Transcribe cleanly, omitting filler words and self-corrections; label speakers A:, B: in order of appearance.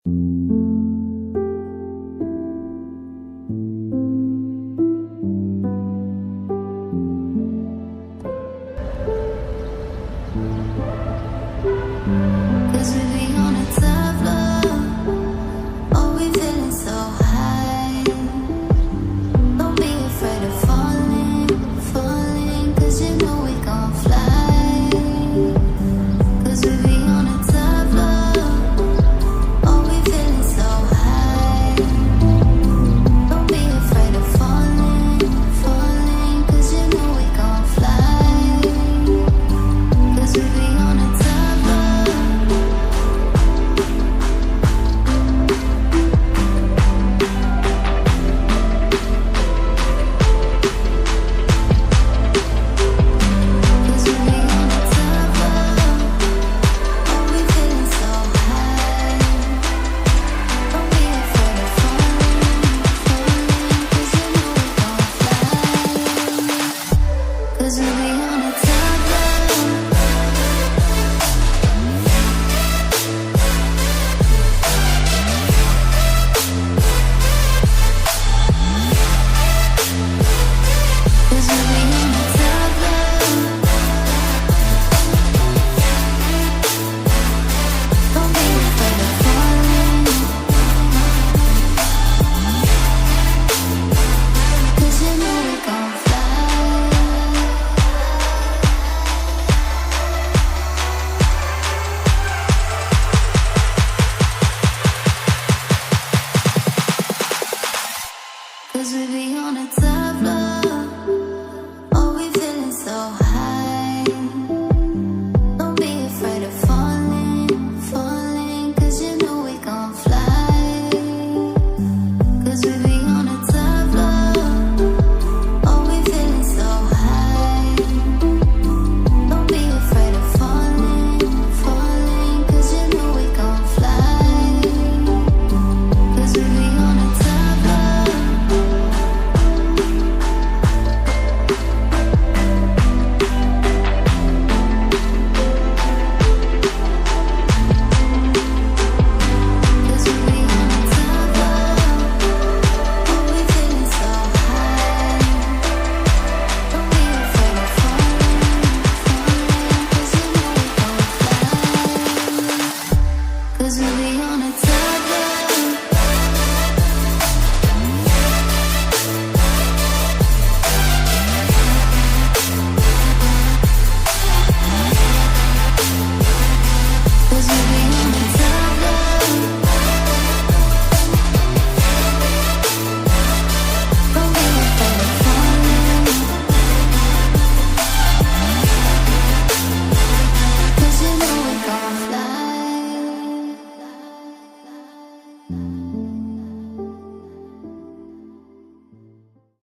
A: Cause we be on a top love. Oh, we feeling so high. Don't be afraid of falling, falling. Cause you know we gon' fly. Cause we be on a top love. Oh, we feeling so high. Don't be afraid of falling, falling. Cause you know we gon' fly. Cause we be on a top love. Cause we be on a top love. Oh, we feeling so high. Don't be afraid of falling, falling. Cause you know we gon' fly. Cause we be on a top love. Oh, we feeling so high. Don't be afraid of falling, falling. Cause you know we gon' fly. Cause we be on a top love. Cause we be on a top.